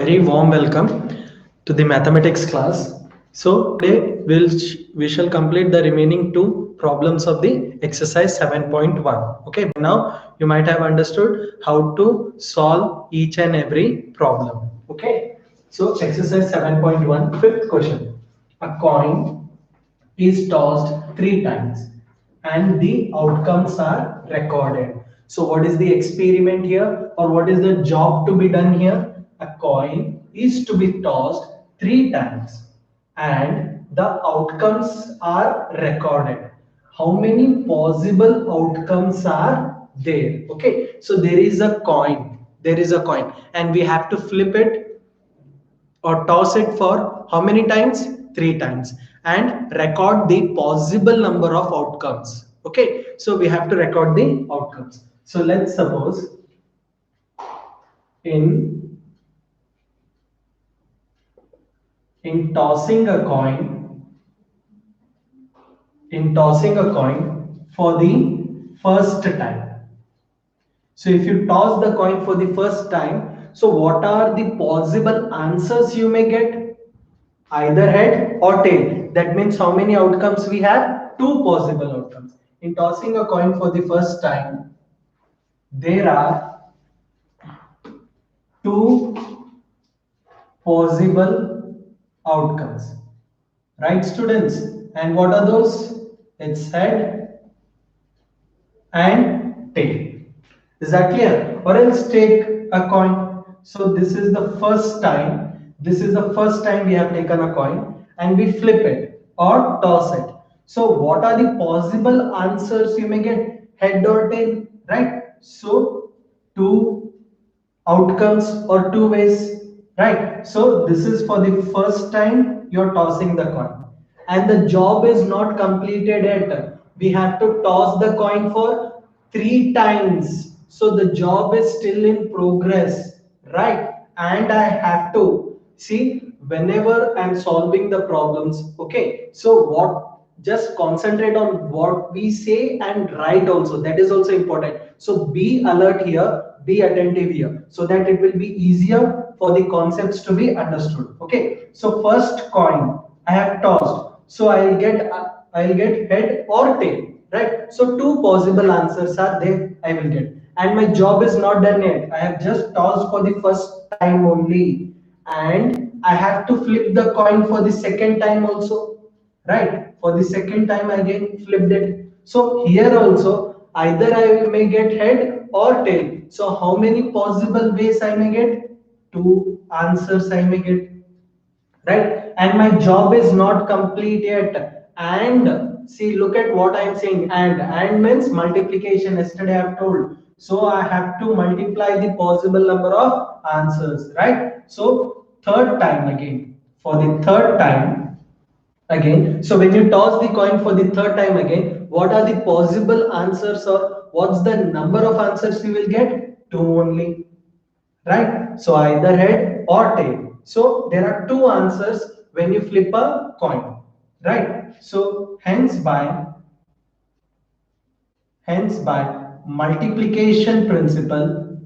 Very warm welcome to the mathematics class. So today we shall complete the remaining two problems of the exercise 7.1. Okay, by now you might have understood how to solve each and every problem. Okay, so exercise 7.1, fifth question. A coin is tossed three times and the outcomes are recorded. So what is the experiment here, or what is the job to be done here? A coin is to be tossed three times and the outcomes are recorded. How many possible outcomes are there? Okay, so there is a coin and we have to flip it or toss it for how many times? Three times, and record the possible number of outcomes. Okay, so we have to record the outcomes. So let's suppose in in tossing a coin for the first time. So if you toss the coin for the first time, so what are the possible answers you may get? Either head or tail. That means how many outcomes we have? Two possible outcomes. In tossing a coin for the first time, there are two possible outcomes. Right, students? And what are those? It's head and tail. Is that clear? Or else take a coin. So this is the first time. This is the first time we have taken a coin and we flip it or toss it. So what are the possible answers you may get? Head or tail, right? So two outcomes or two ways, right? So this is for the first time you're tossing the coin and the job is not completed yet. We have to toss the coin for three times, so the job is still in progress, right? And I have to see whenever I'm solving the problems. Okay, so what, just concentrate on what we say and write also, that is also important. So be alert here, be attentive here, so that it will be easier for the concepts to be understood. Okay, so first coin I have tossed, so I'll get head or tail, right? So two possible answers are there I will get, and my job is not done yet. I have just tossed for the first time only, and I have to flip the coin for the second time also, right? For the second time I again flipped it. So here also either I may get head or tail. So how many possible ways I may get? Two answers I may get, right? And my job is not complete yet. And see, look at what I'm saying. And means multiplication. Yesterday I've told. So I have to multiply the possible number of answers, right? So third time again. For the third time again. So when you toss the coin for the third time again, what are the possible answers, or what's the number of answers you will get? Two only, right? So either head or tail. So there are two answers when you flip a coin, right? So hence by multiplication principle,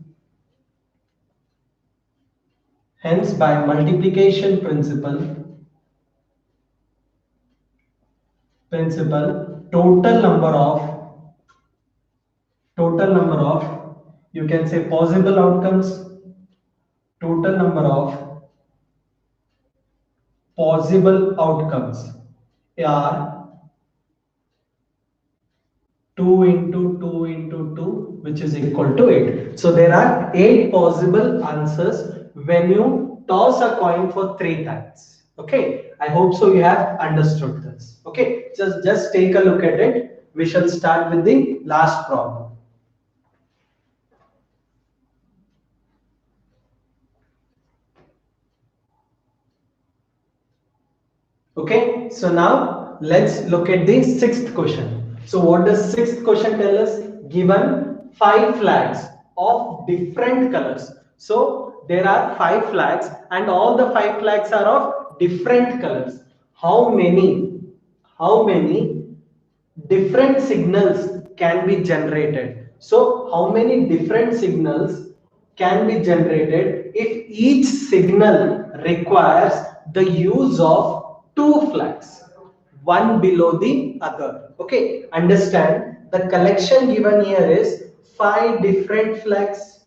hence by multiplication principle, total number of you can say possible outcomes, total number of possible outcomes are 2 into 2 into 2, which is equal to 8. So there are 8 possible answers when you toss a coin for 3 times. Okay, I hope so you have understood this. Okay, just take a look at it. We shall start with the last problem. Okay, so now let's look at the sixth question. So what does sixth question tell us? Given 5 flags of different colors. So there are 5 flags and all the 5 flags are of different colors. How many different signals can be generated? So how many different signals can be generated if each signal requires the use of two flags, one below the other. Okay, understand the collection given here is five different flags.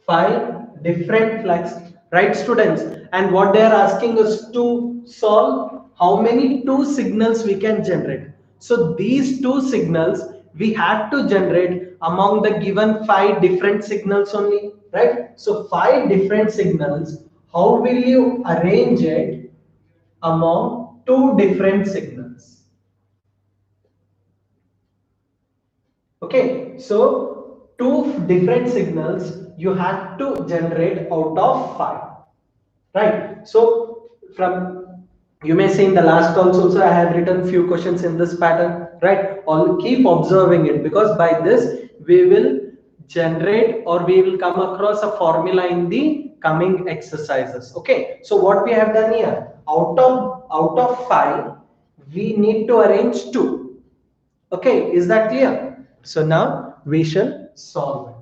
Five different flags, right, students? And what they are asking us to solve, how many two signals we can generate. So these two signals we have to generate among the given five different signals only, right? So five different signals, how will you arrange it among two different signals? Okay, so two different signals you have to generate out of five, right? So from, you may see in the last calls also I have written few questions in this pattern, right? All keep observing it, because by this we will generate or we will come across a formula in the coming exercises. Okay, so what we have done here, out of five we need to arrange two. Okay, is that clear? So now we shall solve it.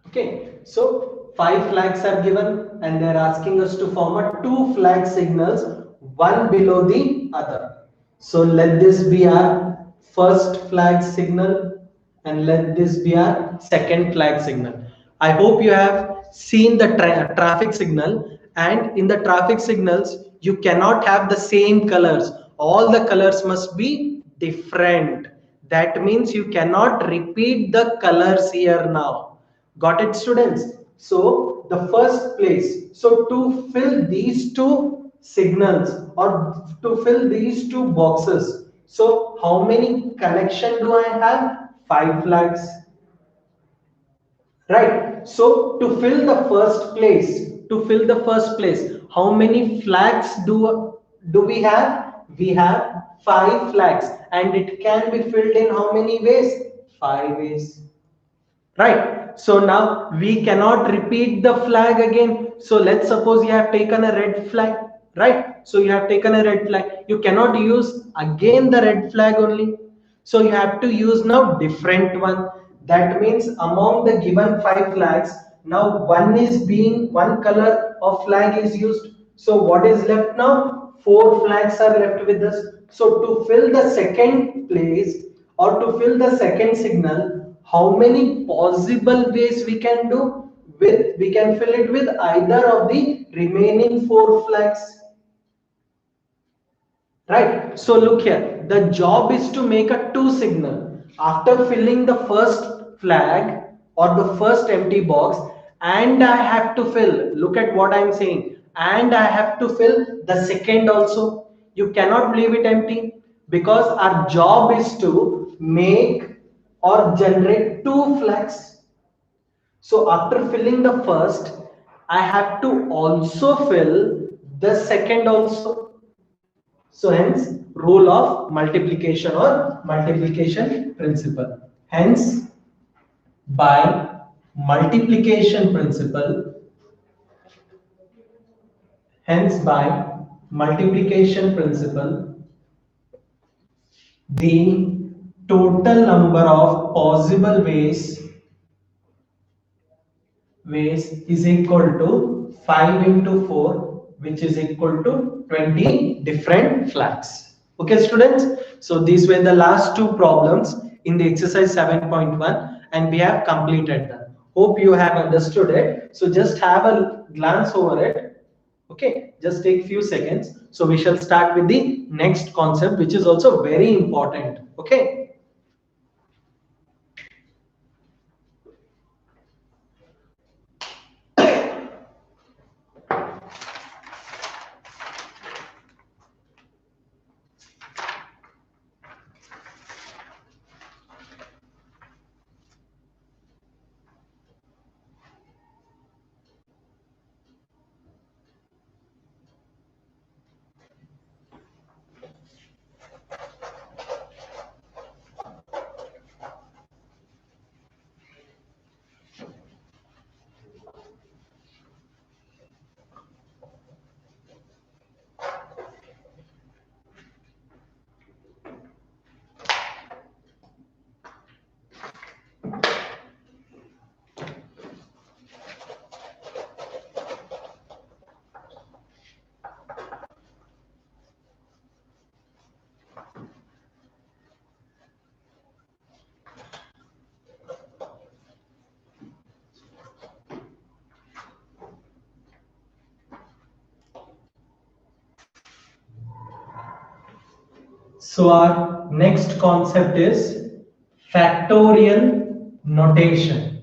Okay, so five flags are given and they're asking us to form a two flag signals, one below the other. So let this be our first flag signal and let this be our second flag signal. I hope you have seen the traffic signal, and in the traffic signals you cannot have the same colors. All the colors must be different. That means you cannot repeat the colors here now. Got it, students? So the first place, so to fill these two signals or to fill these two boxes, so how many connection do I have? Five flags, right? So to fill the first place, how many flags do we have? We have five flags, and it can be filled in how many ways? Five ways, right? So now we cannot repeat the flag again. So let's suppose you have taken a red flag, right? So you have taken a red flag, you cannot use again the red flag only, so you have to use now different one. That means among the given five flags, now one color of flag is used. So what is left now? Four flags are left with us. So to fill the second place or to fill the second signal, how many possible ways we can do? With, we can fill it with either of the remaining four flags, right? So look here, the job is to make a two signal after filling the first flag or the first empty box, and I have to fill, look at what I'm saying, and I have to fill the second also. You cannot leave it empty, because our job is to make or generate two flags. So after filling the first, I have to also fill the second also. So hence rule of multiplication or multiplication principle. Hence by multiplication principle, hence by multiplication principle, the total number of possible ways is equal to 5 into 4, which is equal to 20 different flags. Okay, students, so these were the last two problems in the exercise 7.1 and we have completed them. Hope you have understood it. So just have a glance over it. Okay, just take few seconds. So we shall start with the next concept, which is also very important. Okay. So our next concept is factorial notation.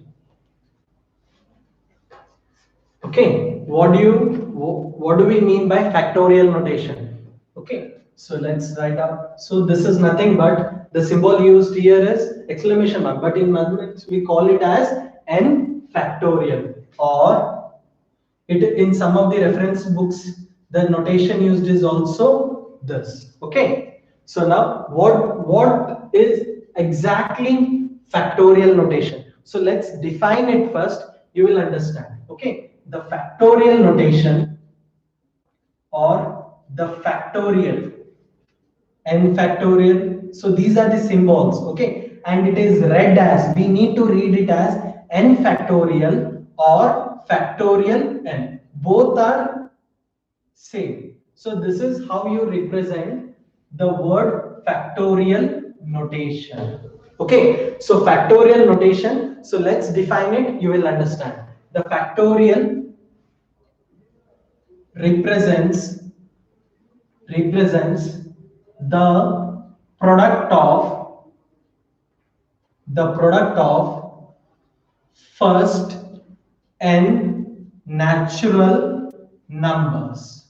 Okay, what do we mean by factorial notation? Okay, so let's write up. So this is nothing but the symbol used here is exclamation mark, but in mathematics we call it as n factorial, or it in some of the reference books the notation used is also this. Okay, so now what is exactly factorial notation? So let's define it first, you will understand. Okay, the factorial notation or the factorial n factorial, so these are the symbols. Okay, and it is read as, we need to read it as n factorial or factorial n, both are same. So this is how you represent the word factorial notation. Okay, so factorial notation, so let's define it, you will understand. The factorial represents the product of first n natural numbers.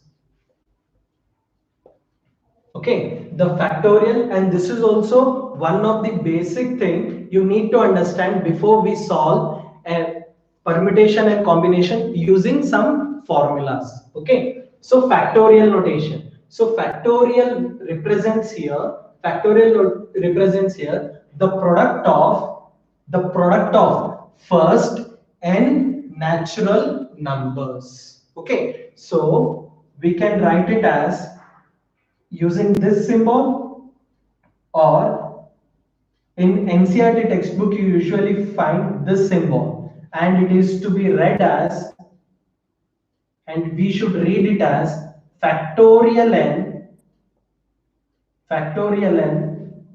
Okay, the factorial, and this is also one of the basic thing you need to understand before we solve a permutation and combination using some formulas. Okay, so factorial notation. So factorial represents here the product of first n natural numbers. Okay, so we can write it as using this symbol, or in NCERT textbook you usually find this symbol, and it is to be read as, and we should read it as factorial n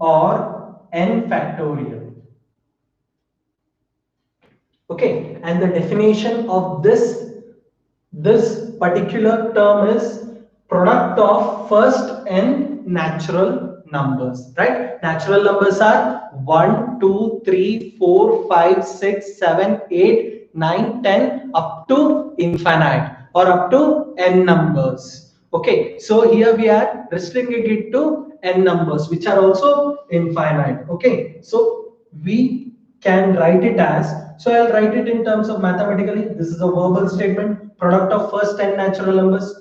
or n factorial. Okay, and the definition of this particular term is product of first n natural numbers, right? Natural numbers are 1, 2, 3, 4, 5, 6, 7, 8, 9, 10 up to infinite or up to n numbers. Okay, so here we are restricting it to n numbers which are also infinite. Okay, so we can write it as, so I'll write it in terms of mathematically. This is a verbal statement, product of first n natural numbers.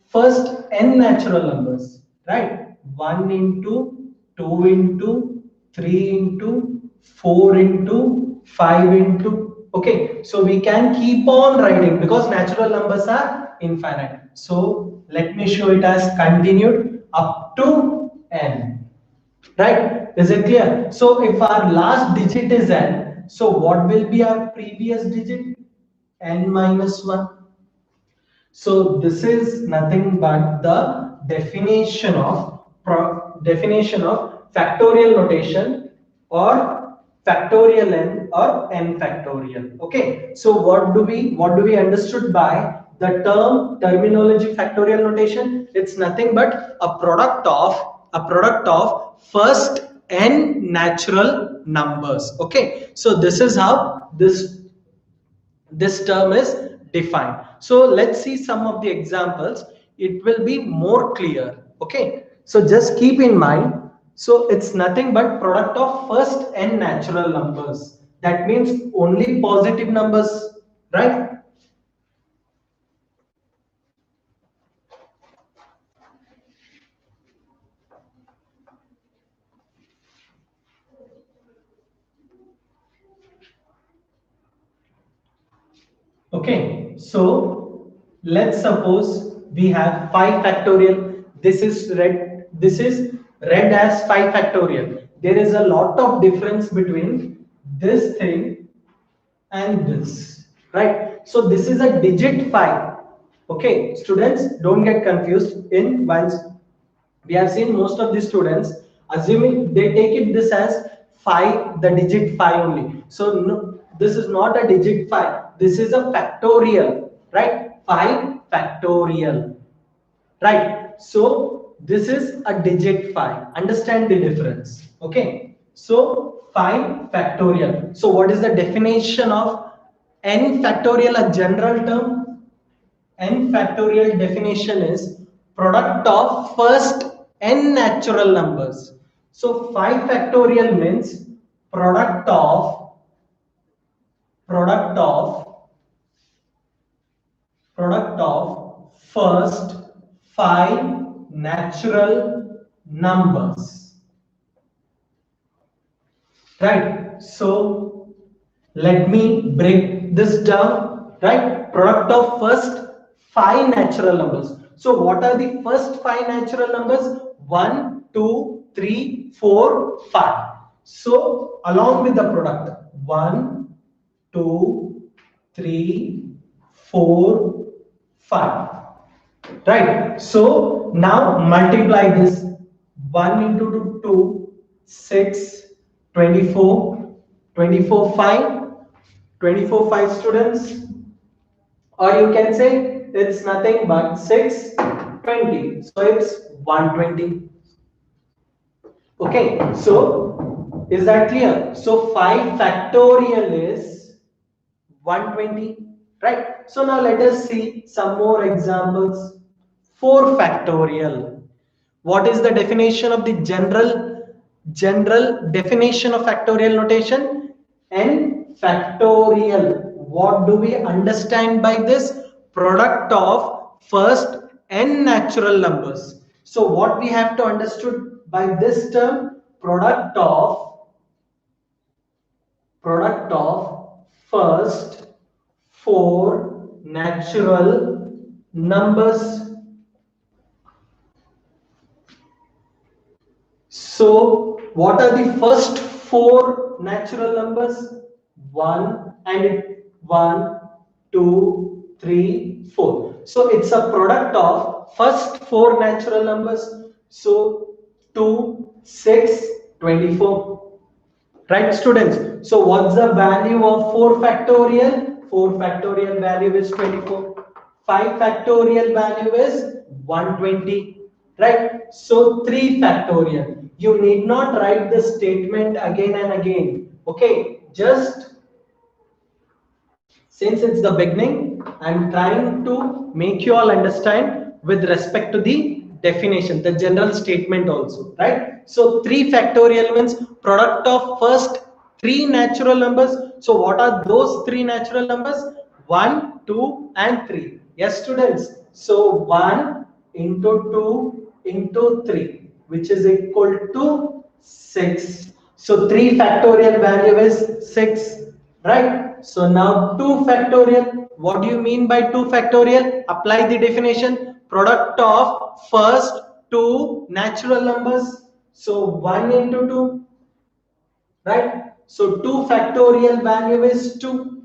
First n natural numbers, right? 1 into 2 into 3 into 4 into 5 into, okay, so we can keep on writing because natural numbers are infinite. So let me show it as continued up to n. Right? Is it clear? So if our last digit is n, so what will be our previous digit? N minus 1. So this is nothing but the definition of factorial notation or factorial n or n factorial. Okay. So what do we understood by the terminology factorial notation? It's nothing but a product of first n natural numbers. Okay. So this is how this term is defined. So let's see some of the examples, it will be more clear. Okay, so just keep in mind, so it's nothing but product of first n natural numbers, that means only positive numbers, right? Okay, so let's suppose we have 5 factorial. This is read as 5 factorial. There is a lot of difference between this thing and this, right? So this is a digit 5. Okay, students, don't get confused. In once we have seen most of the students assuming they take it this as 5, the digit 5 only. So no, this is not a digit 5, this is a factorial, right? 5 factorial, right? So this is a digit 5. Understand the difference. Okay. So 5 factorial. So what is the definition of n factorial? A general term. N factorial definition is product of first n natural numbers. So 5 factorial means product of product of product of first 5 natural numbers. Right? So let me break this down. Right? Product of first 5 natural numbers. So what are the first 5 natural numbers? 1, 2, 3, 4, 5. So along with the product 1, 2, 3, 4, 5. Right. So now multiply this. 1 into 2, 6, 24, 24, 5, 24, 5 students. Or you can say it's nothing but 6, 20. So it's 120. Okay. So is that clear? So 5 factorial is 120. Right. So now let us see some more examples. 4 factorial. What is the definition of the general definition of factorial notation? N factorial. What do we understand by this? Product of first n natural numbers. So what we have to understood by this term? Product of first 4 natural numbers. So what are the first 4 natural numbers? 1 and 1, 2, 3, 4. So it's a product of first 4 natural numbers. So 2, 6, 24. Right, students? So what's the value of 4 factorial? 4 factorial value is 24. 5 factorial value is 120. Right? So 3 factorial. You need not write the statement again and again. Okay? Just since it's the beginning, I'm trying to make you all understand with respect to the definition, the general statement also, right? So 3 factorial means product of first 3 natural numbers. So what are those 3 natural numbers? 1, 2 and 3. Yes, students. So 1 into 2 into 3, which is equal to 6. So 3 factorial value is 6, right? So now 2 factorial. What do you mean by 2 factorial? Apply the definition. Product of first 2 natural numbers. So 1 into 2, right? So 2 factorial value is 2,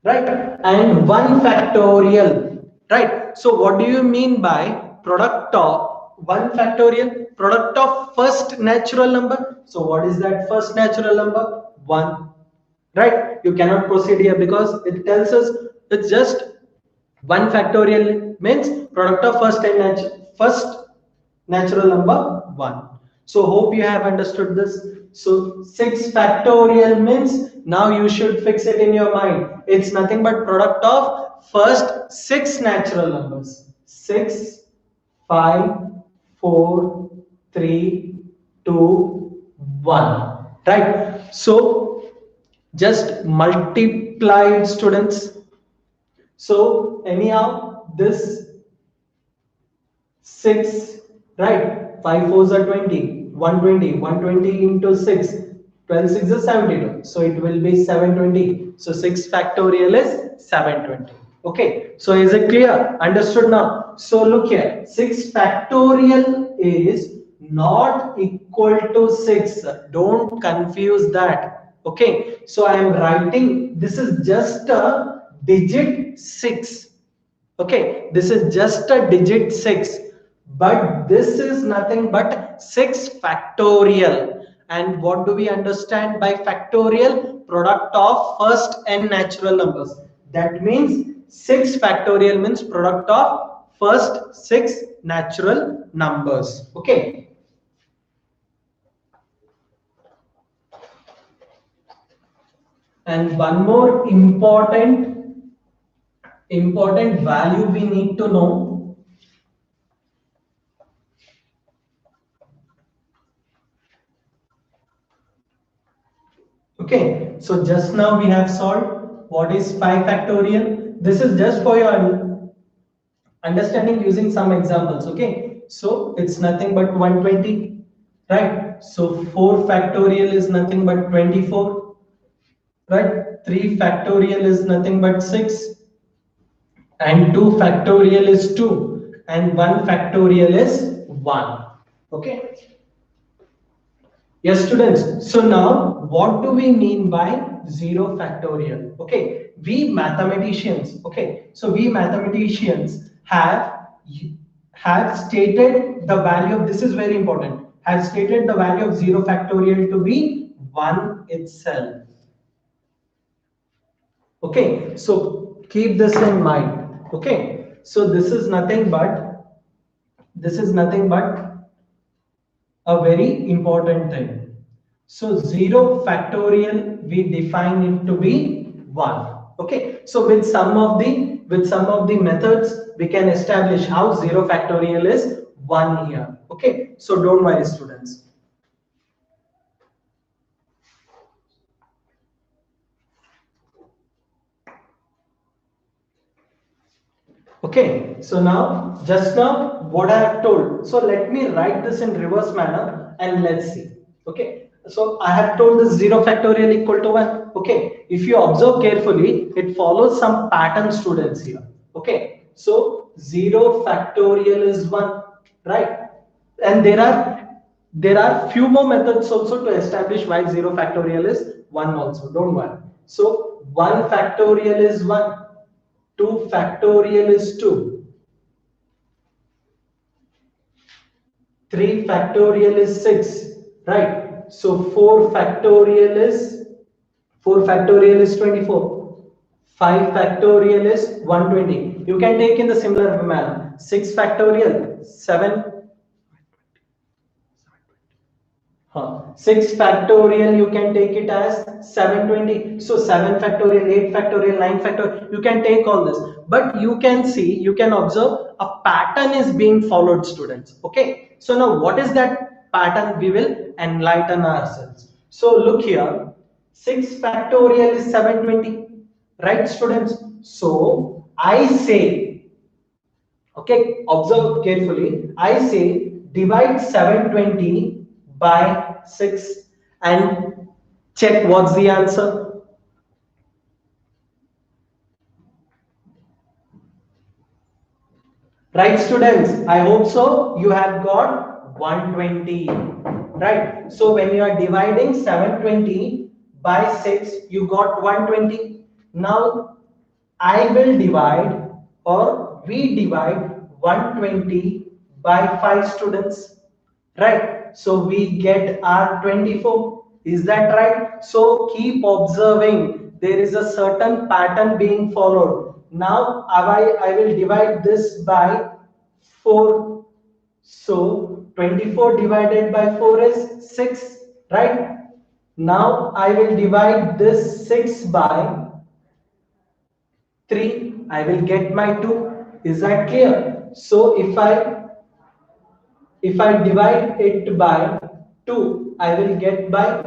right? And 1 factorial, right? So what do you mean by product of 1 factorial? Product of first natural number. So what is that first natural number? 1, right? You cannot proceed here because it tells us it's just 1 factorial means product of first natural number 1. So hope you have understood this. So 6 factorial means now you should fix it in your mind. It's nothing but product of first 6 natural numbers. 6, 5, 4, 3, 2, 1. Right? So just multiply, students. So anyhow, this 6, right? 5 fours are 20, 120, 120 into 6, 12 6 is 72. So it will be 720. So 6 factorial is 720. Okay. So is it clear? Understood now? So look here. 6 factorial is not equal to 6. Don't confuse that. Okay. So I am writing, this is just a digit 6. Okay, this is just a digit 6, but this is nothing but 6 factorial. And what do we understand by factorial? Product of first n natural numbers. That means 6 factorial means product of first 6 natural numbers. Okay. And one more important value we need to know. Okay, so just now we have solved what is 5 factorial. This is just for your understanding using some examples. Okay, so it's nothing but 120, right? So 4 factorial is nothing but 24, right? 3 factorial is nothing but 6, and 2 factorial is 2, and 1 factorial is 1. Okay. Yes, students. So now, what do we mean by 0 factorial? Okay, we mathematicians. Okay, so we mathematicians have stated the value of, this is very important. Have stated the value of 0 factorial to be 1 itself. Okay, so keep this in mind. Okay, so this is nothing but a very important thing. So 0 factorial, we define it to be 1. Okay. So with some of the methods, we can establish how 0 factorial is 1 here. Okay. So don't worry, students. Okay, so now, just now, what I have told. So let me write this in reverse manner and let's see. Okay, so I have told this 0 factorial equal to 1. Okay, if you observe carefully, it follows some pattern, students, here. Okay, so 0 factorial is 1, right? And there are few more methods also to establish why 0 factorial is 1 also. Don't worry. So 1 factorial is 1. 2 factorial is 2. 3 factorial is 6. Right. So 4 factorial is 24. 5 factorial is 120. You can take in the similar manner. 6 factorial, 7. 6 factorial, you can take it as 720. So 7 factorial, 8 factorial, 9 factorial, you can take all this. But you can see, you can observe a pattern is being followed, students. Okay. So now what is that pattern? We will enlighten ourselves. So look here, 6 factorial is 720. Right, students? So I say, okay, observe carefully. I say divide 720 by 6 and check what's the answer. Right, students? I hope so. You have got 120. Right. So when you are dividing 720 by 6, you got 120. Now I will divide, or we divide 120 by 5, students. Right. So we get our 24. Is that right? So keep observing. There is a certain pattern being followed. Now I will divide this by 4. So 24 divided by 4 is 6. Right. Now I will divide this 6 by 3. I will get my 2. Is that clear? So if I divide it by 2, I will get by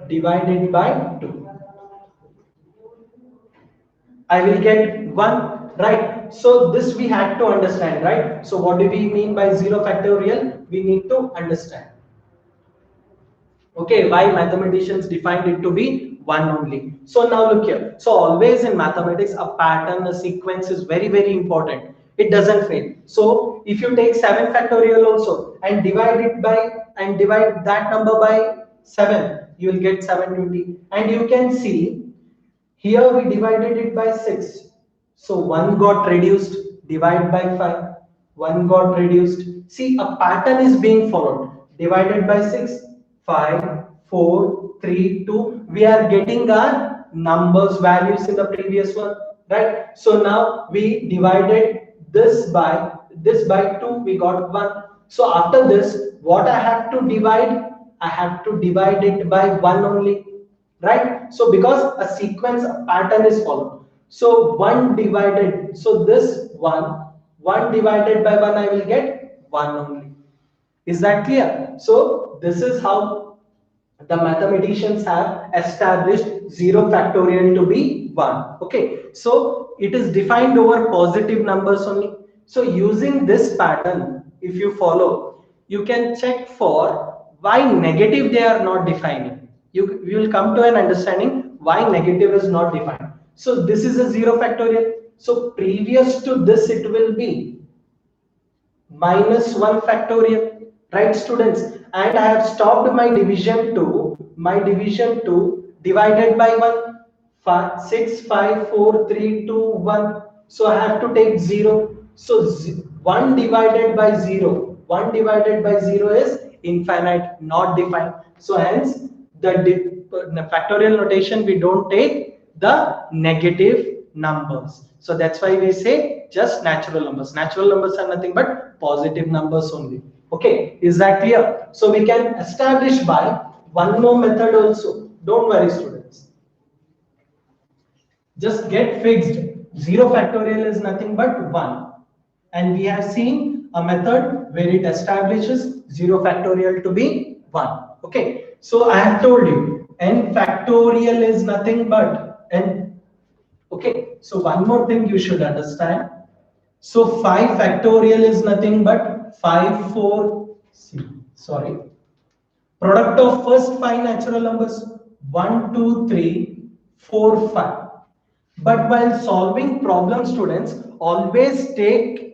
divided by 2. I will get 1, right? So this we had to understand, right? So what do we mean by 0 factorial? We need to understand. Okay, why mathematicians defined it to be 1 only. So now look here. So always in mathematics, a pattern, a sequence is very, very important. It doesn't fail. So if you take 7 factorial also and divide that number by 7, you will get 720. And you can see here we divided it by 6. So 1 got reduced, divide by 5. 1 got reduced. See, a pattern is being followed. Divided by 6, 5, 4, 3, 2. We are getting our numbers values in the previous one, right? So now we divided this by 2, we got 1. So after this, what I have to divide? I have to divide it by 1 only, right? So because a sequence, a pattern is followed. So 1 divided, so this 1 divided by 1, I will get 1 only. Is that clear? So this is how the mathematicians have established 0 factorial to be 1. Okay, so it is defined over positive numbers only. So using this pattern, if you follow, you can check for why negative they are not defining. You will come to an understanding why negative is not defined. So this is a 0 factorial. So previous to this it will be minus 1 factorial, right students? And I have stopped my division to divided by 1. 5, 6, 5, 4, 3, 2, 1. So I have to take 0. So 1 divided by 0, 1 divided by 0 is infinite, not defined. So hence the factorial notation, we don't take the negative numbers. So that's why we say just natural numbers. Natural numbers are nothing but positive numbers only. Okay, is that clear? So we can establish by one more method also. Don't worry students. Just get fixed. 0 factorial is nothing but 1. And we have seen a method where it establishes 0 factorial to be 1. Okay, so I have told you n factorial is nothing but n. Okay, so one more thing you should understand. So 5 factorial is nothing but 5, 4, sorry, product of first 5 natural numbers 1, 2, 3, 4, 5. But while solving problem, students, always take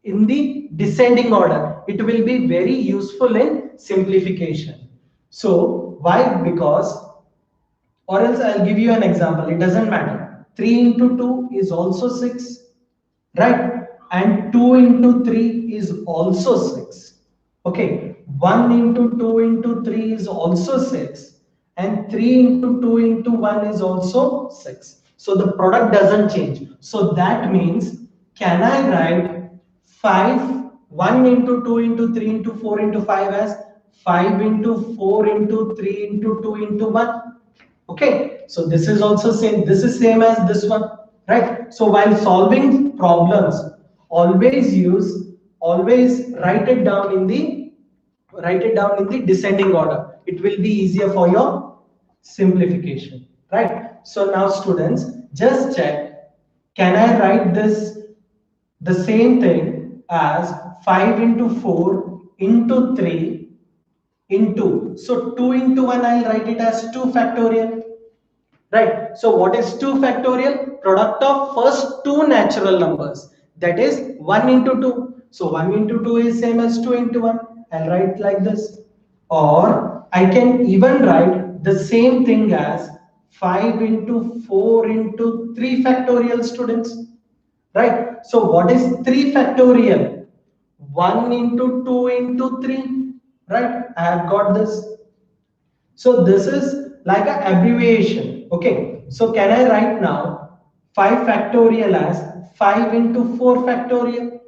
in the descending order. It will be very useful in simplification. So why? Because, or else I'll give you an example. It doesn't matter. 3 into 2 is also 6, right? And 2 into 3 is also 6. Okay, 1 into 2 into 3 is also 6, and 3 into 2 into 1 is also 6. So the product doesn't change. So that means, can I write 5, 1 into 2 into 3 into 4 into 5 as 5 into 4 into 3 into 2 into 1? Okay, so this is also same. This is same as this one, right? So while solving problems, always write it down in the descending order. It will be easier for your simplification, right? So now students, just check, can I write this the same thing as 5 into 4 into 3 into, so 2 into 1, I'll write it as 2 factorial. Right. So what is 2 factorial? Product of first two natural numbers. That is 1 into 2. So 1 into 2 is same as 2 into 1. I'll write like this. Or I can even write the same thing as 5 into 4 into 3 factorial, students. Right. So what is 3 factorial? 1 into 2 into 3. Right. I have got this. So this is like an abbreviation. Okay. So can I write now 5 factorial as 5 into 4 factorial?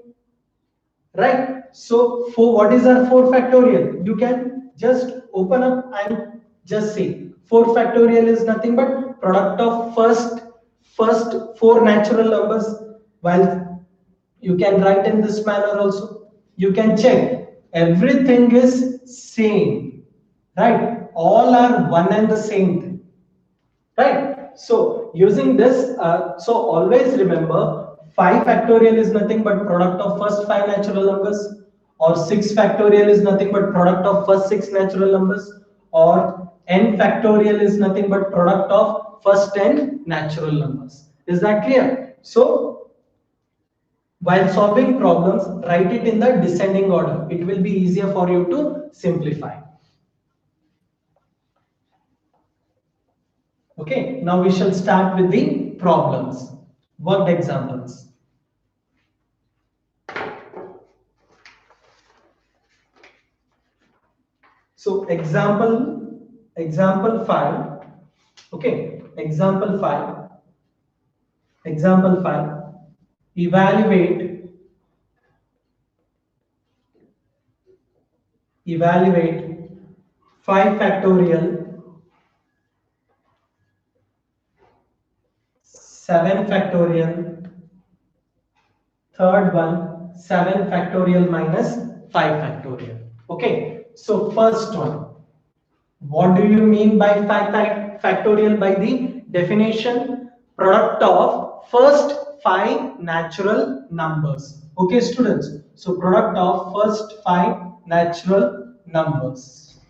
Right. So for what is our 4 factorial? You can just open up and just see. 4 factorial is nothing but product of first 4 natural numbers. While you can write in this manner also. You can check. Everything is same. Right. All are one and the same thing. Right. So using this, so always remember 5 factorial is nothing but product of first 5 natural numbers, or 6 factorial is nothing but product of first 6 natural numbers, or n factorial is nothing but product of first 10 natural numbers. Is that clear? So while solving problems, write it in the descending order. It will be easier for you to simplify. Okay, now we shall start with the problems, worked examples. So example 5. Okay, example 5, example 5, evaluate, evaluate 5 factorial, 7 factorial, third one 7 factorial minus 5 factorial. Okay, so first one, what do you mean by factorial? By the definition, product of first 5 natural numbers. Okay, students. So product of first 5 natural numbers.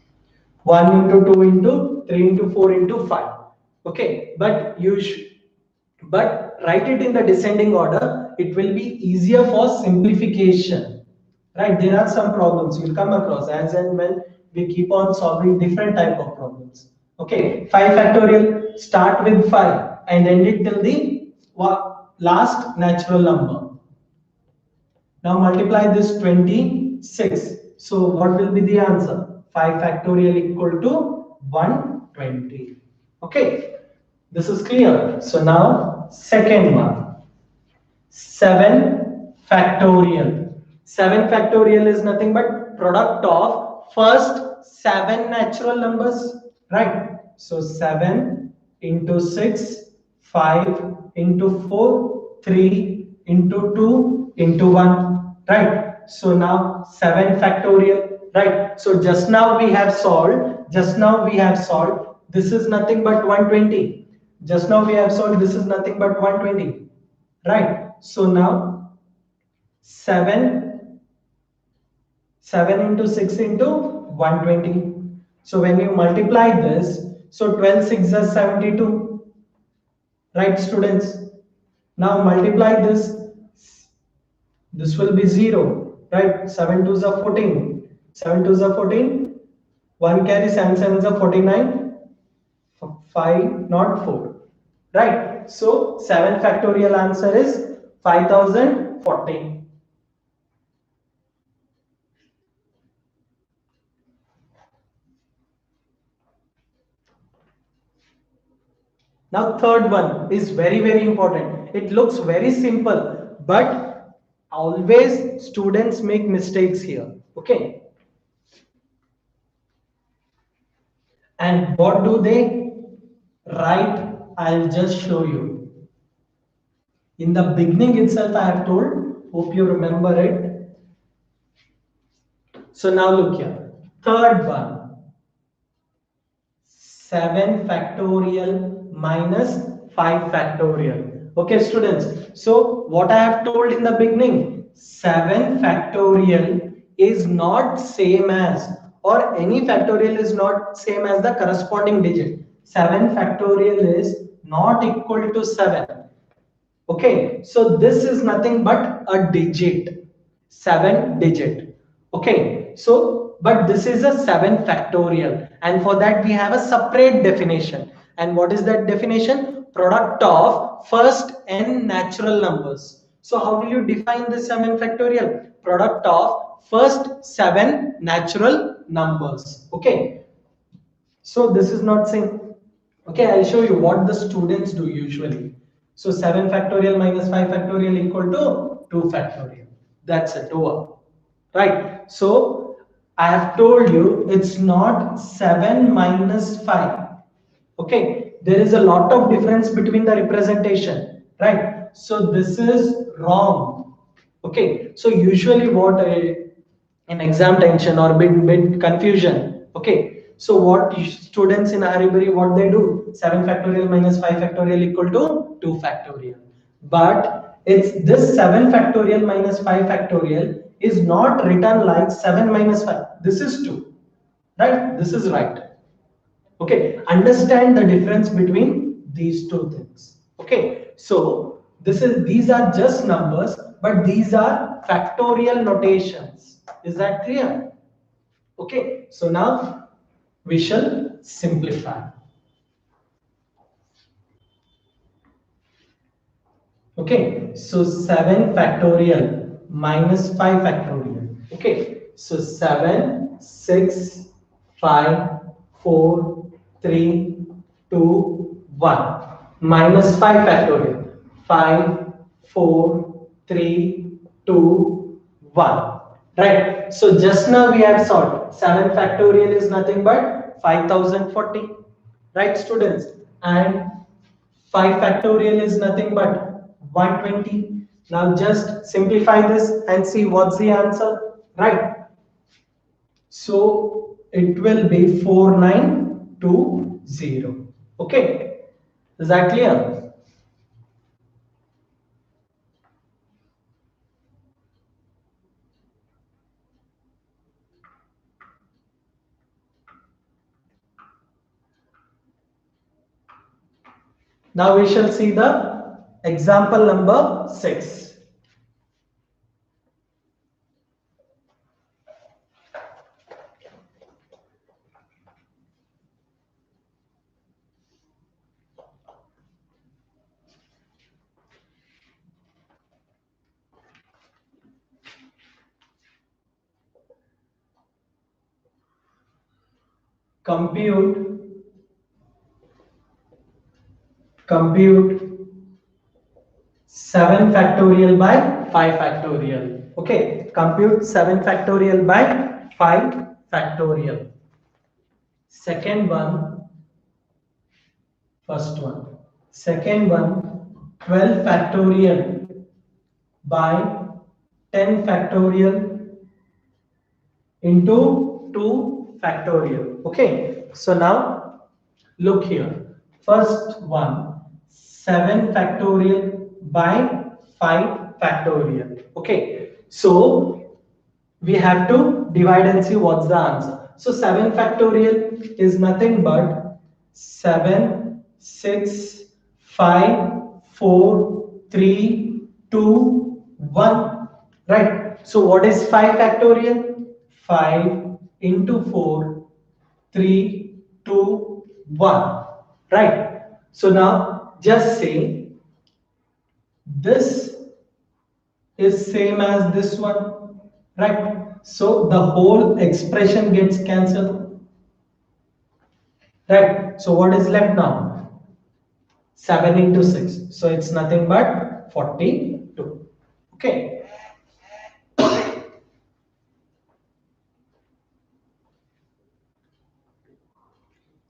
1 into 2 into 3 into 4 into 5. Okay, but write it in the descending order. It will be easier for simplification. Right, there are some problems you'll come across as and when we keep on solving different type of problems. Okay, 5 factorial, start with 5 and end it till the last natural number. Now multiply this 26. So what will be the answer? 5 factorial equal to 120. Okay, this is clear. So now second one, 7 factorial. 7 factorial is nothing but product of first 7 natural numbers, right? So 7 into 6, 5 into 4, 3 into 2 into 1, right? So now 7 factorial, right? So just now we have solved, this is nothing but 120. Just now we have solved, this is nothing but 120, right? So now 7 into 6 into 120. So when you multiply this, so 12 6 is 72, right, students? Now multiply this will be 0, right? 7 2s are 14, 7 2s are 14, 1 carry, 7 7s are 49, 5 not 4, right? So 7 factorial answer is 5014. Now third one is very important. It looks very simple, but always students make mistakes here. Okay. And what do they write? I'll just show you. In the beginning itself I have told, hope you remember it. So now look here. Third one, 7 factorial minus 5 factorial. Okay, students. So what I have told in the beginning, 7 factorial is not same as, or any factorial is not same as the corresponding digit. 7 factorial is not equal to 7. Okay, so this is nothing but a digit, 7 digit. Okay, so but this is a 7 factorial, and for that we have a separate definition. And what is that definition? Product of first n natural numbers. So how will you define this 7 factorial? Product of first 7 natural numbers. Okay, so this is not same. Okay, I'll show you what the students do usually. So 7 factorial minus 5 factorial equal to 2 factorial. That's it, over. Right. So I have told you it's not 7 minus 5. Okay, there is a lot of difference between the representation. Right. So this is wrong. Okay, so usually what in exam tension or bit confusion. Okay, so what students in a hurry, what they do? 7 factorial minus 5 factorial equal to 2 factorial. But it's this 7 factorial minus 5 factorial is not written like 7 minus 5. This is 2. Right? This is right. Okay, understand the difference between these two things. Okay, so these are just numbers, but these are factorial notations. Is that clear? Okay, so now we shall simplify. Okay, so 7 factorial minus 5 factorial. Okay, so 7, 6, 5, 4, 3, 2, 1 minus 5 factorial. 5, 4, 3, 2, 1. Right. So just now we have solved 7 factorial is nothing but 5040. Right, students? And 5 factorial is nothing but 120. Now just simplify this and see what's the answer. Right. So it will be 4920. Okay. Is that clear? Now we shall see the example number 6. Compute 7 factorial by 5 factorial. Okay, compute 7 factorial by 5 factorial. Second one, first one. Second one, 12 factorial by 10 factorial into 2 factorial. Okay, so now look here. First one, 7 factorial by 5 factorial. Okay, so we have to divide and see what's the answer. So 7 factorial is nothing but 7, 6, 5, 4, 3, 2, 1. Right. So what is 5 factorial? 5 into 4, 3, 2, 1. Right. So now just say this is same as this one. Right. So the whole expression gets cancelled. Right. So what is left now? 7 into 6. So it's nothing but 42. Okay.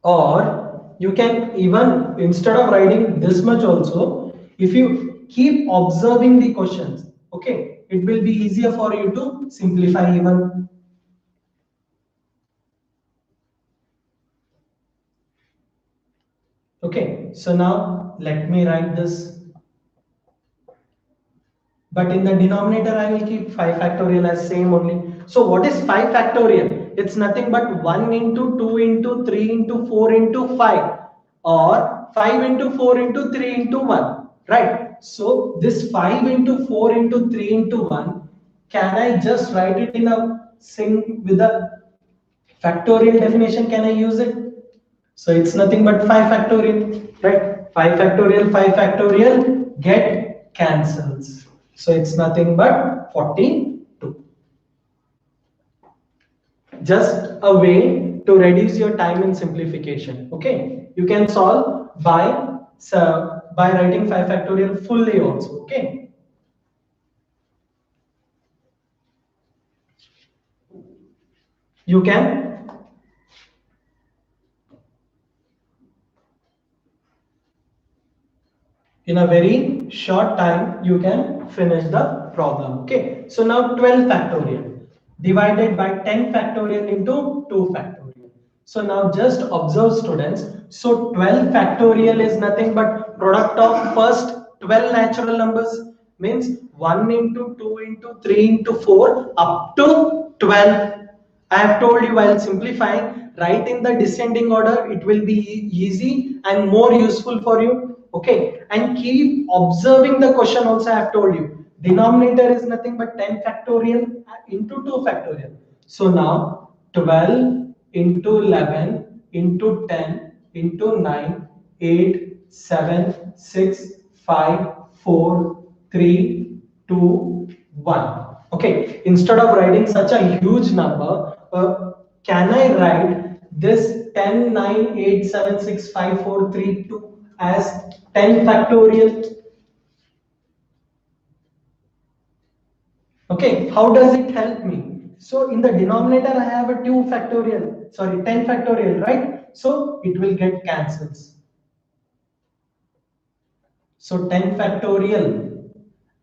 Or you can even, instead of writing this much also, if you keep observing the questions, okay, it will be easier for you to simplify even. Okay, so now let me write this. But in the denominator, I will keep 5 factorial as same only. So what is 5 factorial? It's nothing but 1 into 2 into 3 into 4 into 5, or 5 into 4 into 3 into 1. Right. So this 5 into 4 into 3 into 1, can I just write it in a sing with a factorial definition? Can I use it? So it's nothing but 5 factorial, right? 5 factorial get cancels. So it's nothing but 42. Just a way to reduce your time in simplification. Okay, you can solve by writing 5 factorial fully also. Okay. You can in a very short time you can finish the problem. Okay, so now 12 factorial divided by 10 factorial into 2 factorial. So now just observe, students. So 12 factorial is nothing but product of first 12 natural numbers, means 1 into 2 into 3 into 4 up to 12. I have told you, while simplifying, write in the descending order. It will be easy and more useful for you. Okay, and keep observing the question also. I have told you, denominator is nothing but 10 factorial into 2 factorial. So now 12 into 11 into 10 into 9, 8, 7, 6, 5, 4, 3, 2, 1. Okay, instead of writing such a huge number, can I write this 10, 9, 8, 7, 6, 5, 4, 3, 2? as 10 factorial. Okay, how does it help me? So in the denominator I have a 2 factorial, sorry 10 factorial, right? So it will get cancels. So 10 factorial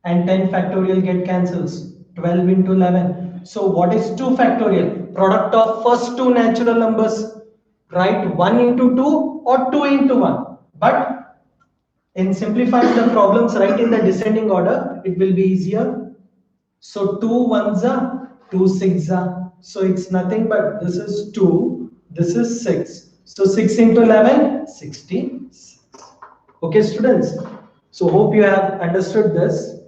and 10 factorial get cancels. 12 into 11. So what is 2 factorial? Product of first two natural numbers. Right? 1 into 2 or 2 into 1. But in simplifying the problems right in the descending order, it will be easier. So 2 ones are 2 six are. So it's nothing but this is 2, this is 6. So 6 into 11, 66. Okay, students. So hope you have understood this.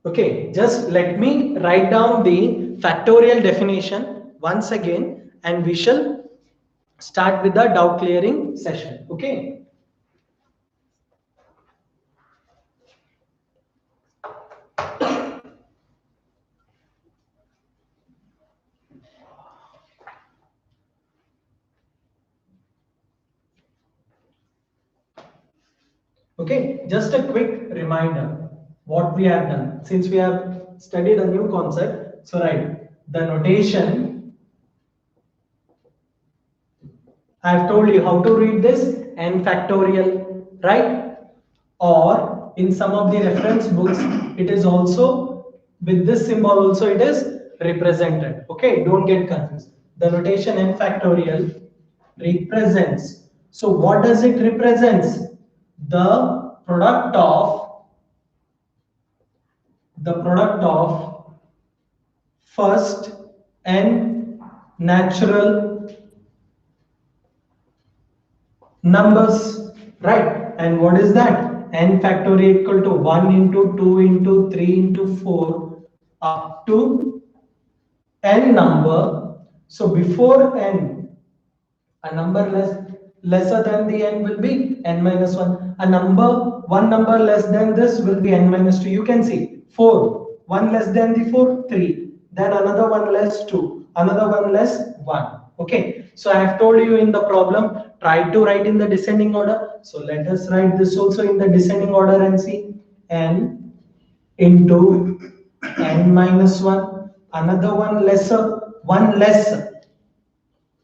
Okay, just let me write down the factorial definition once again and we shall start with the doubt clearing session. Okay. Okay, just a quick reminder what we have done since we have studied a new concept. So, right, the notation I have told you how to read this n factorial, right? Or in some of the reference books, it is also with this symbol also it is represented. Okay, don't get confused. The notation n factorial represents. So what does it represents? The product of first n natural numbers, right? And what is that? N factorial equal to 1 into 2 into 3 into 4 up to n number. So before n, a number lesser than the n will be n minus 1. A number, one number less than this will be n minus 2. You can see 4, 1 less than the 4, 3. Then another one less 2, another one less 1. Okay, so I have told you in the problem, try to write in the descending order. So let us write this also in the descending order and see n into n minus 1, another one lesser, one less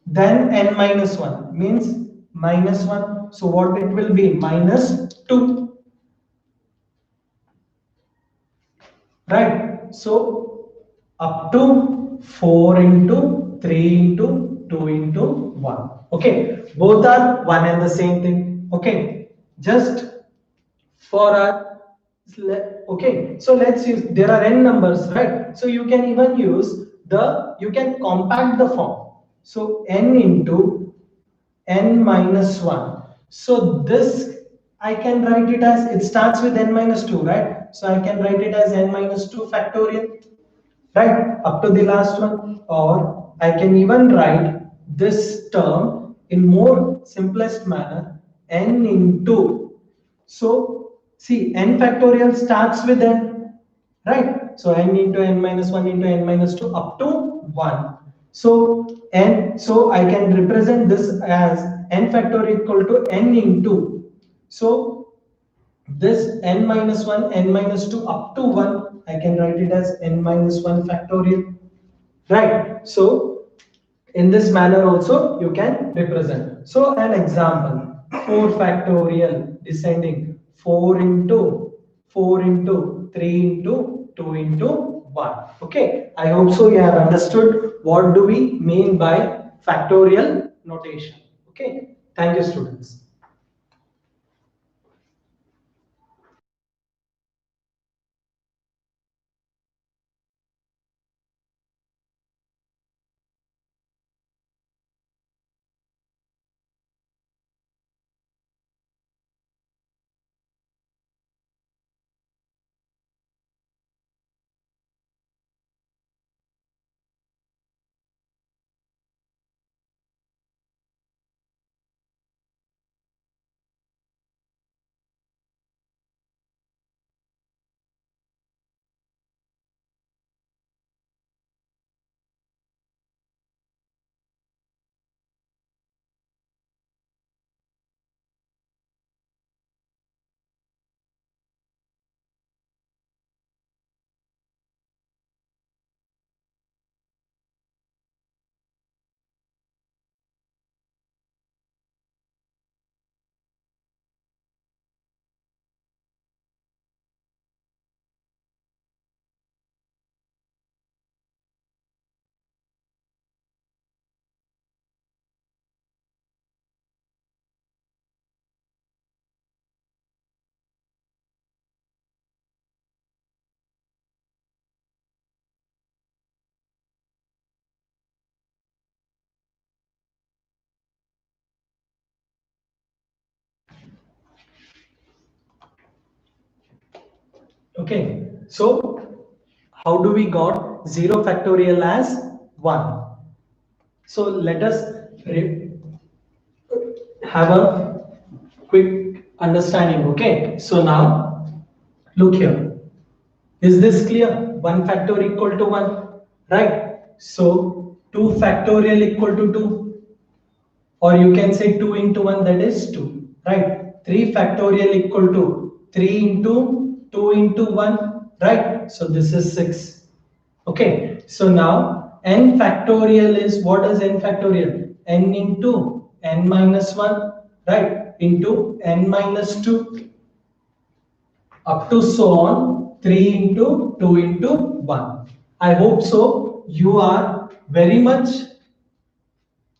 then n minus 1 means minus 1. So what it will be? Minus 2. Right? So up to 4 into 3 into 2 into 1. Okay. Both are one and the same thing. Okay. Just for our okay, so let's use, there are n numbers, right? So you can even use you can compact the form. So n into n minus 1. So this I can write it as, it starts with n minus 2, right? So I can write it as n minus 2 factorial, right? Up to the last one. Or I can even write this term in more simplest manner, n into, so see, n factorial starts with n, right? So n into n minus 1 into n minus 2 up to 1. So n, so I can represent this as n factorial equal to n into. So this n minus 1, n minus 2 up to 1, I can write it as n minus 1 factorial. Right. So in this manner also you can represent. So an example, 4 factorial descending, 4 into 3 into 2 into 1. Okay. I hope so you have understood what do we mean by factorial notation. Okay. Thank you, students. Okay, so how do we got 0 factorial as 1? So let us have a quick understanding. Okay, so now look here. Is this clear? 1 factor equal to 1, right? So 2 factorial equal to 2, or you can say 2 into 1, that is 2, right? 3 factorial equal to 3 into 2 into 1, right? So this is 6. Okay, so now n factorial is, what is n factorial? N into n minus 1, right? Into n minus 2, up to so on 3 into 2 into 1. I hope so. You are very much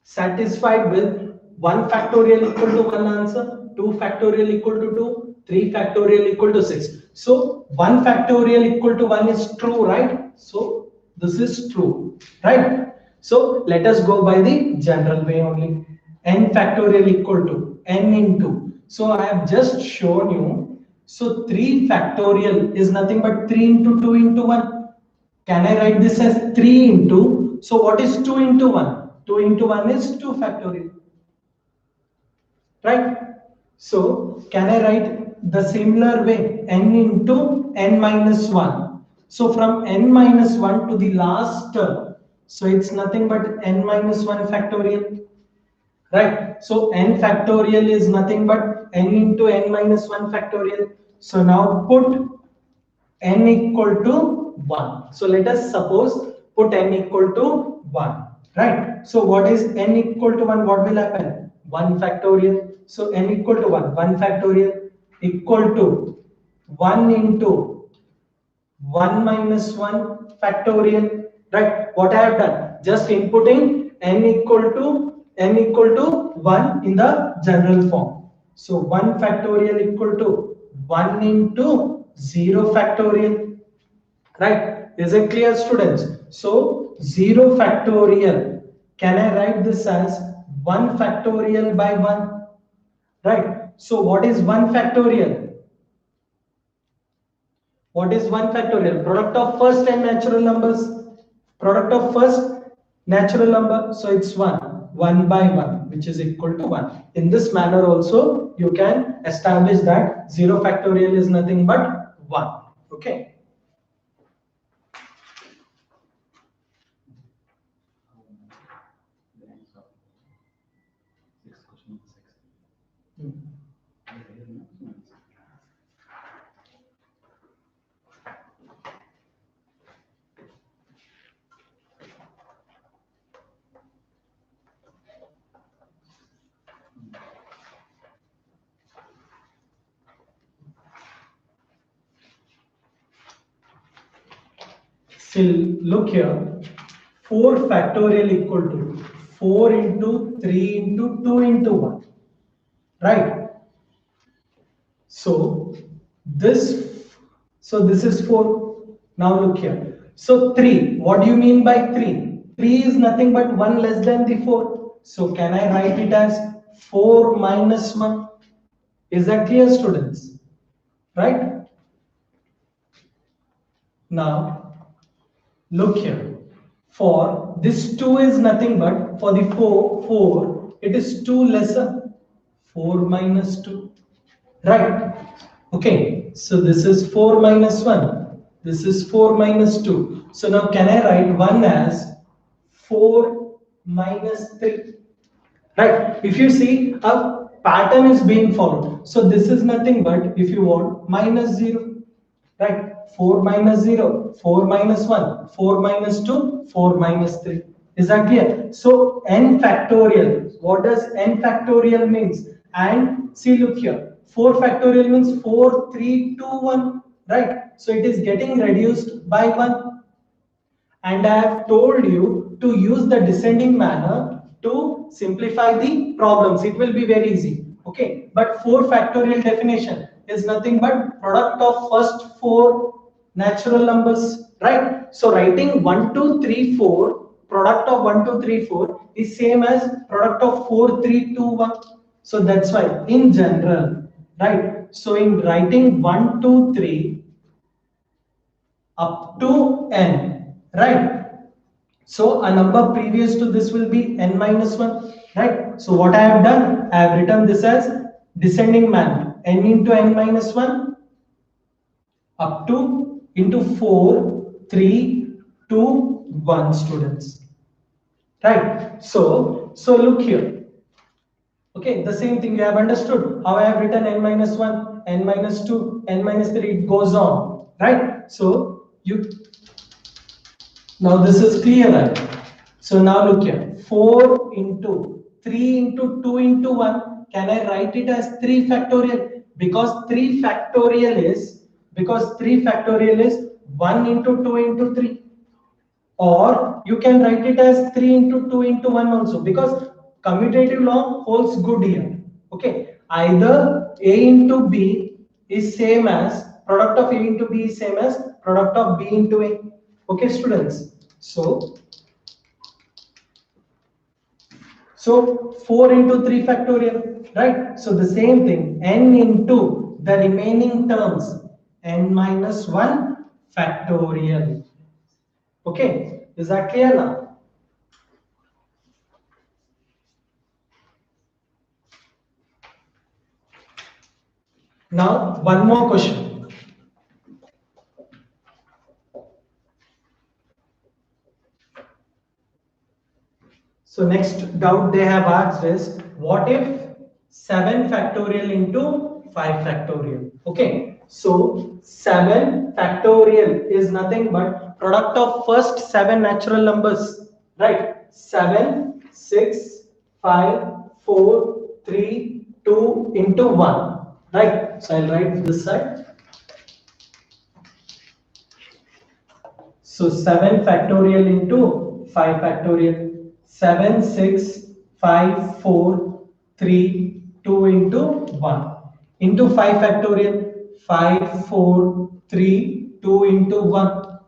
satisfied with 1 factorial equal to 1 answer, 2 factorial equal to 2, 3 factorial equal to 6. So 1 factorial equal to 1 is true, right? So this is true, right? So let us go by the general way only. N factorial equal to n into. So I have just shown you. So 3 factorial is nothing but 3 into 2 into 1. Can I write this as 3 into, so what is 2 into 1? 2 into 1 is 2 factorial, right? So can I write the similar way, n into n minus 1? So from n minus 1 to the last term, so it's nothing but n minus 1 factorial, right? So n factorial is nothing but n into n minus 1 factorial. So now put n equal to 1. So let us suppose put n equal to 1, right? So what is n equal to 1? What will happen? 1 factorial. So n equal to 1, 1 factorial equal to 1 into 1 minus 1 factorial, right? What I have done? Just inputting n equal to 1 in the general form. So 1 factorial equal to 1 into 0 factorial, right? Is it clear, students? So 0 factorial, can I write this as 1 factorial by 1, right? So what is 1 factorial? What is 1 factorial? Product of first and natural numbers. Product of first natural number. So it's 1. 1 by 1, which is equal to 1. In this manner also, you can establish that 0 factorial is nothing but 1. Okay. Still, look here. 4 factorial equal to 4 into 3 into 2 into 1. Right? So this is 4. Now look here. So 3. What do you mean by 3? 3 is nothing but 1 less than the 4. So can I write it as 4 minus 1? Is that clear, students? Right? Now look here. For this 2 is nothing but, for the 4, it is 2 lesser. 4 minus 2. Right? Okay, so this is 4 minus 1. This is 4 minus 2. So now can I write 1 as 4 minus 3? Right? If you see, a pattern is being followed. So this is nothing but, if you want, minus 0. Right? 4 minus 0, 4 minus 1, 4 minus 2, 4 minus 3. Is that clear? So n factorial. What does n factorial means? And see, look here. 4 factorial means 4, 3, 2, 1. Right? So it is getting reduced by 1. And I have told you to use the descending manner to simplify the problems. It will be very easy. Okay, but 4 factorial definition is nothing but product of first 4 natural numbers, right? So writing 1, 2, 3, 4, product of 1, 2, 3, 4 is same as product of 4, 3, 2, 1. So that's why in general, right? So in writing 1, 2, 3, up to n, right? So a number previous to this will be n minus 1, right? So what I have done, I have written this as descending manner, n into n minus 1 up to into 4, 3, 2, 1 students, right? So look here. Okay, the same thing you have understood how I have written n minus 1, n minus 2, n minus 3, it goes on, right? So you now this is clear, right? So now look here, 4 into 3 into 2 into 1, can I write it as 3 factorial? Because 3 factorial is 1 into 2 into 3. Or you can write it as 3 into 2 into 1 also, because commutative law holds good here. Okay, either a into b is same as product of a into b is same as product of b into a. Okay, students. So 4 into 3 factorial, right? So the same thing, n into the remaining terms, n minus 1 factorial. Okay, is that clear now? Now, one more question. So next doubt they have asked is, what if 7 factorial into 5 factorial? Okay, so 7 factorial is nothing but product of first 7 natural numbers, right? 7, 6, 5, 4, 3, 2 into 1, right? So I'll write this side. So 7 factorial into 5 factorial. 7, 6, 5, 4, 3, 2 into 1. Into 5 factorial. 5, 4, 3, 2 into 1.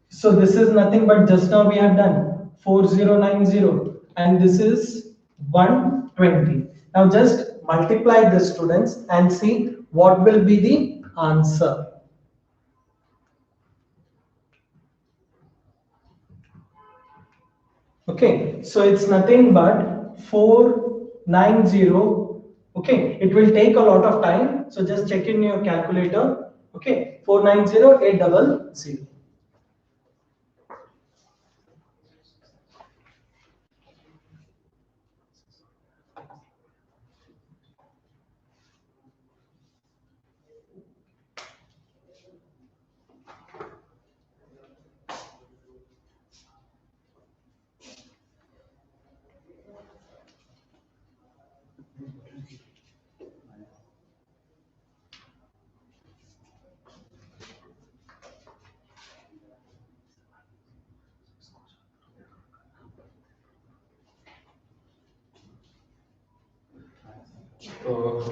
So this is nothing but just now we have done 4090 and this is 120. Now just multiply the students and see what will be the answer. Okay, so it's nothing but 490. Okay, it will take a lot of time, so just check in your calculator. Okay, 490800.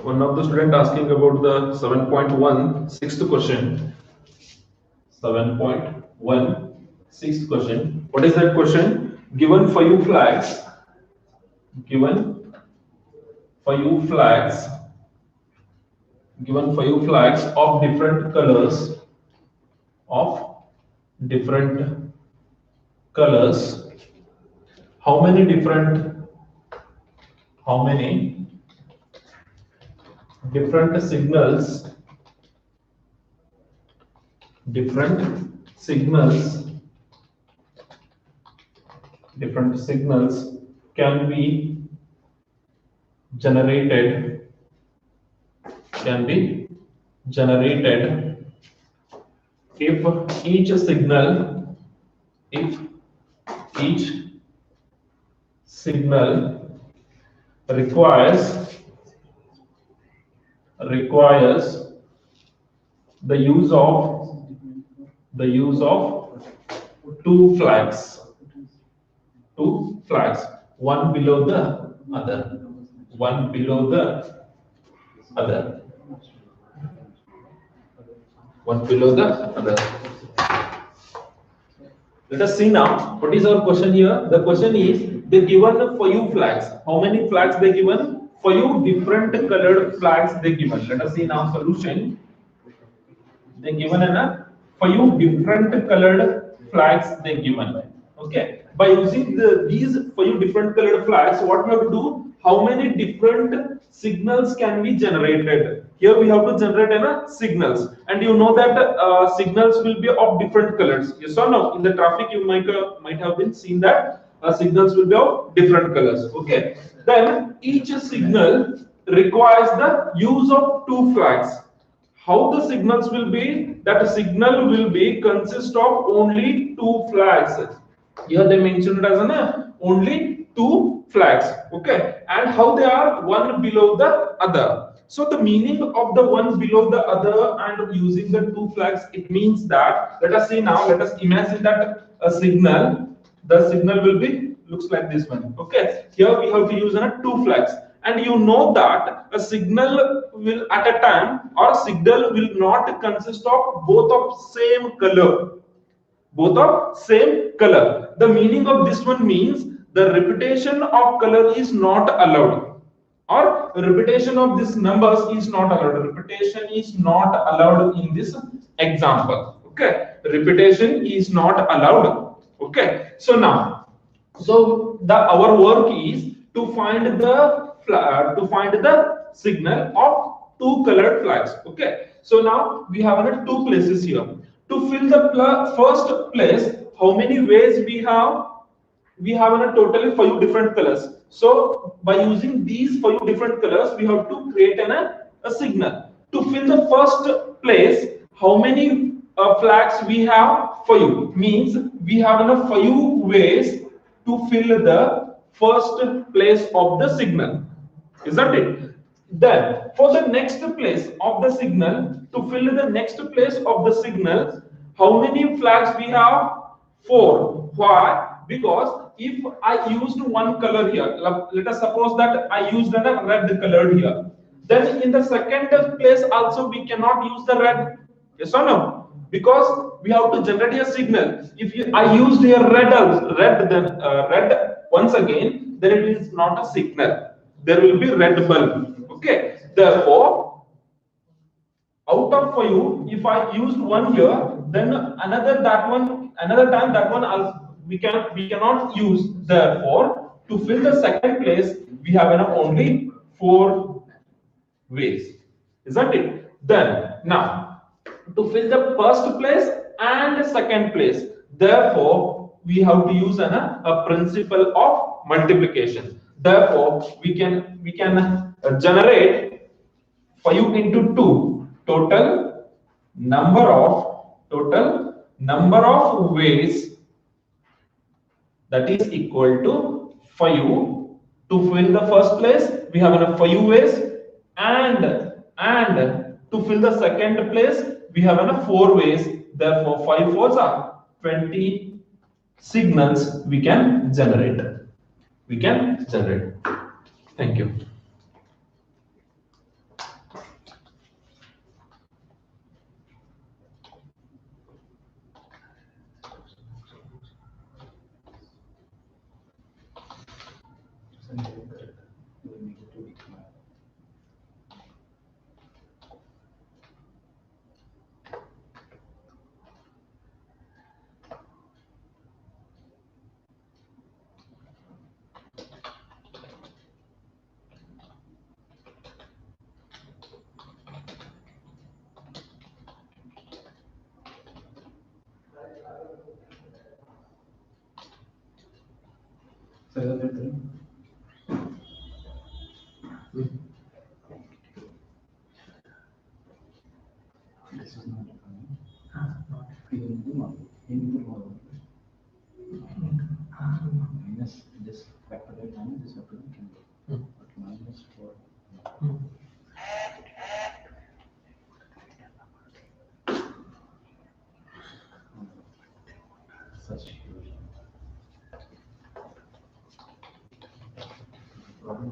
One of the student asking about the 7.1 sixth question. 7.1 sixth question. What is that question? Given 5 flags. Given 5 flags. Given 5 flags of different colors. Of different colors. How many different signals can be generated if each signal requires the use of two flags, one below the other, one below the other. Let us see now what is our question here. The question is, they given 5 flags. How many flags they given? 5 different colored flags they given. Let us see now solution. They given few different colored flags they given. Okay, by using these few different colored flags, what we have to do? How many different signals can be generated? Here we have to generate signals, and you know that signals will be of different colors. Yes or no? In the traffic, you might have been seen that signals will be of different colors. Okay, then each signal requires the use of two flags. How the signals will be? That signal will be consist of only two flags. Here they mentioned as only two flags. Okay, and how they are one below the other. So the meaning of the one below the other and using the two flags, it means that, let us see now, let us imagine that a signal, the signal will be looks like this one. Okay, here we have to use two flags, and you know that a signal will at a time, or signal will not consist of both of same color, both of same color. The meaning of this one means the repetition of color is not allowed, or repetition of these numbers is not allowed. Repetition is not allowed in this example. Okay, repetition is not allowed. Okay, so now, so the our work is to find the signal of two colored flags. Okay, so now we have two places here. To fill the first place, how many ways we have? We have a totally five different colors. So by using these five different colors, we have to create a signal. To fill the first place, how many flags we have? Five. Means we have enough five ways to fill the first place of the signal. Isn't it? Then for the next place of the signal, to fill the next place of the signal, how many flags we have? Four. Why? Because if I used one color here, let us suppose that I used a red color here, then in the second place also we cannot use the red. Yes or no? Because we have to generate a signal. If I used here then red once again, then it is not a signal. There will be red bulb. Okay. Therefore, out of five, if I used one here, then another time that one we cannot use. Therefore, to fill the second place, we have enough only four ways, isn't it? Then now, to fill the first place and second place, therefore we have to use a principle of multiplication. Therefore, we can generate 5 into 2, total number of ways, that is equal to 5. To fill the first place, we have enough 5 ways, and to fill the second place, we have enough 4 ways. Therefore 5 fours are 20 signals we can generate. Thank you. This is not minus this factorial minus this factorial can go, but minus 4. Such problem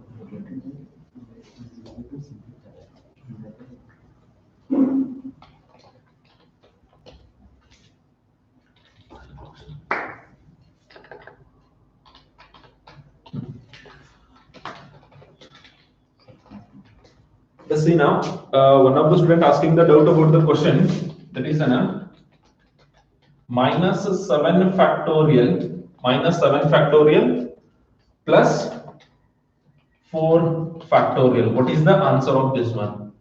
Let's see now. One of the student asking the doubt about the question, that is minus 7 factorial plus 4 factorial. What is the answer of this one?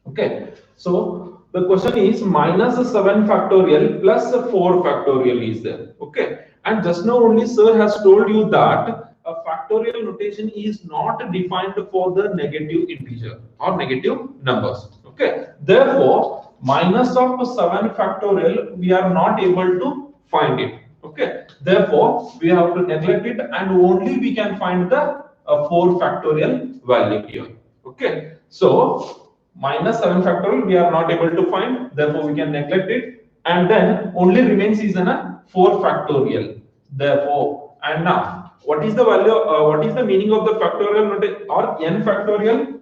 Okay, so the question is minus 7 factorial plus 4 factorial is there. Okay, and just now only sir has told you that a factorial notation is not defined for the negative integer or negative numbers. Okay, therefore minus of 7 factorial we are not able to find it. Okay, therefore we have to neglect it and only we can find the 4 factorial value here. Okay, so minus 7 factorial we are not able to find, therefore we can neglect it, and then only remains is a 4 factorial. Therefore, and now what is the value, what is the meaning of the factorial or n factorial?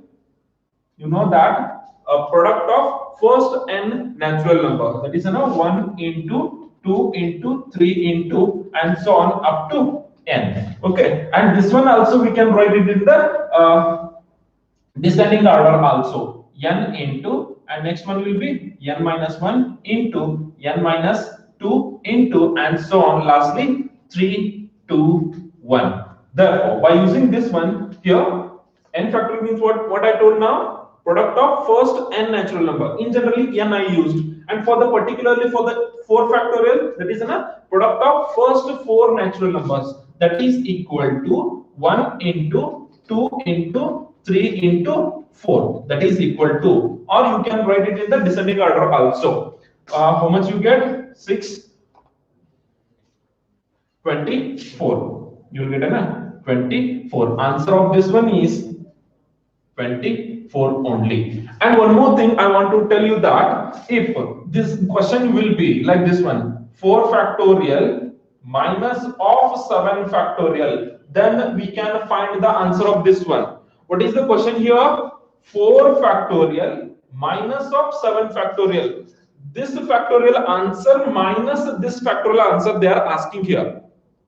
You know that a product of first n natural number, that is 1 into 2 into 3 into and so on up to n. Okay, and this one also we can write it in the descending order also, n into, and next one will be n minus 1 into n minus 2 into and so on, lastly 3 2 1. Therefore by using this one here, n factorial means what I told now, product of first n natural number. In generally n I used, and for the particularly for the 4 factorial, that is a product of first 4 natural numbers, that is equal to 1 into 2 into 3 into 4, that is equal to, or you can write it in the descending order also. How much you get? 6 24. You will get a 24. Answer of this one is 24 only. And one more thing I want to tell you, that if this question will be like this one, 4 factorial minus of 7 factorial, then we can find the answer of this one. What is the question here? 4 factorial minus of 7 factorial. This factorial answer minus this factorial answer they are asking here,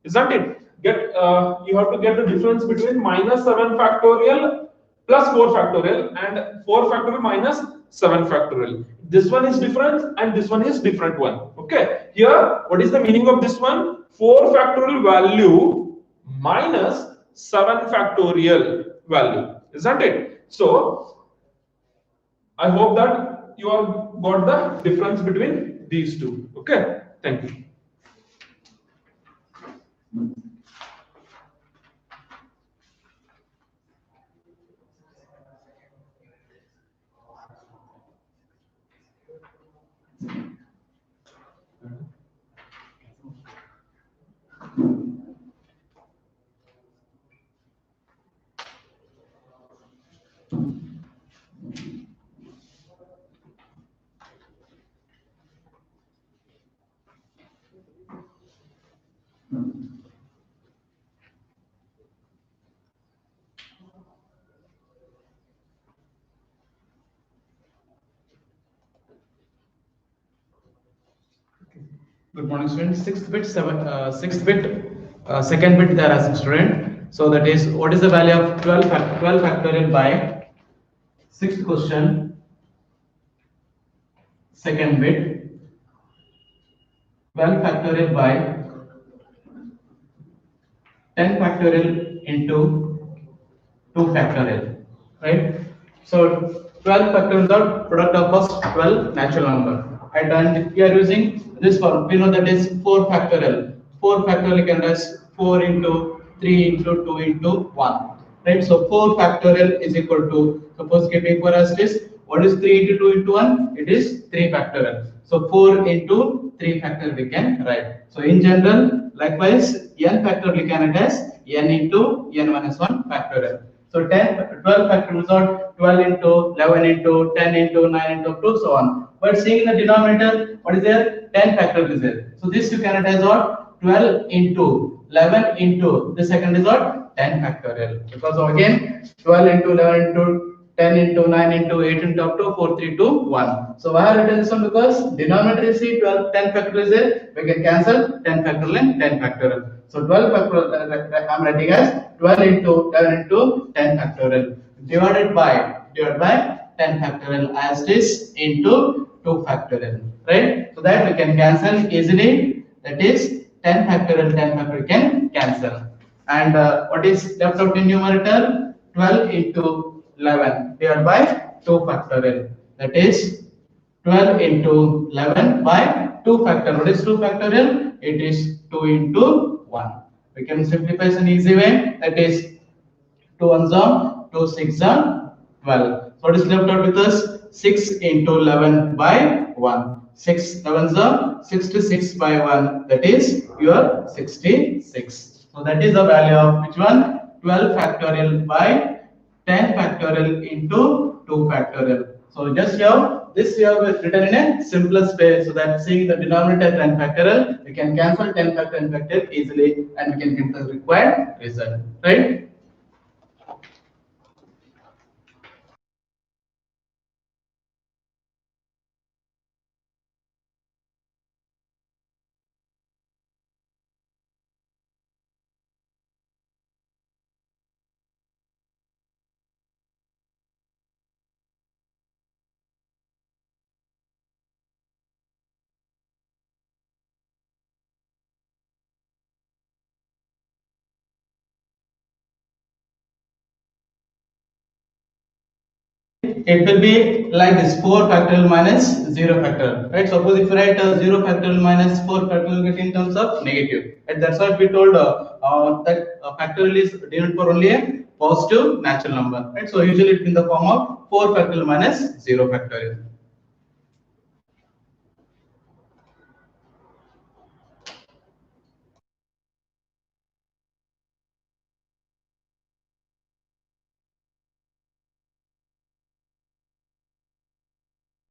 isn't it? You have to get the difference between minus 7 factorial plus 4 factorial and 4 factorial minus 7 factorial. This one is different and this one is different one. Okay, here what is the meaning of this one? 4 factorial value minus 7 factorial value, isn't it? So I hope that you all got the difference between these two. Okay, thank you. Good morning, students. Sixth bit, second bit they are asking student. So that is, what is the value of 12 factorial by sixth question, second bit, 12 factorial by 10 factorial into 2 factorial, right? So 12 factorial are product of first 12 natural number. And we are using this form. We know that is 4 factorial. 4 factorial can write 4 into 3 into 2 into 1. Right? So 4 factorial is equal to, suppose keeping for us this, what is 3 into 2 into 1? It is 3 factorial. So 4 into 3 factorial we can write. So in general, likewise, n factorial we can write as n into n minus 1 factorial. So 12 factorials are 12 into 11 into 10 into 9 into 2, so on. But seeing in the denominator, what is there? 10 factorial is there. So this you can write as what? 12 into 11 into the second is what? 10 factorial. Because again 12 into 11 into 10 into 9 into 8 into up to 4 3 2 1. So why I written this one? Because denominator is 12, 10 factorial is there. We can cancel 10 factorial and 10 factorial. So 12 factorial I am writing as 12 into 11 into 10 factorial divided by 10 factorial as it is into 2 factorial, right? So that we can cancel easily. That is 10 factorial, 10 factorial can cancel. And what is left out in numerator? 12 into 11 divided by 2 factorial. That is 12 into 11 by 2 factorial. What is 2 factorial? It is 2 into 1. We can simplify in an easy way. That is 2 ones are 2 6 are 12. So what is left out with us? 6 into 11 by 1. 6 11s are 66 by 1. That is your 66. So that is the value of which one? 12 factorial by 10 factorial into 2 factorial. So just here, this we have written in a simplest way, so that seeing the denominator 10 factorial, we can cancel 10 factorial and factorial easily, and we can get the required result, right? It will be like this 4 factorial minus 0 factorial, right? Suppose if you write 0 factorial minus 4 factorial, get in terms of negative, right? That's why we told that factorial is denoted for only a positive natural number, right? So usually it's in the form of 4 factorial minus 0 factorial.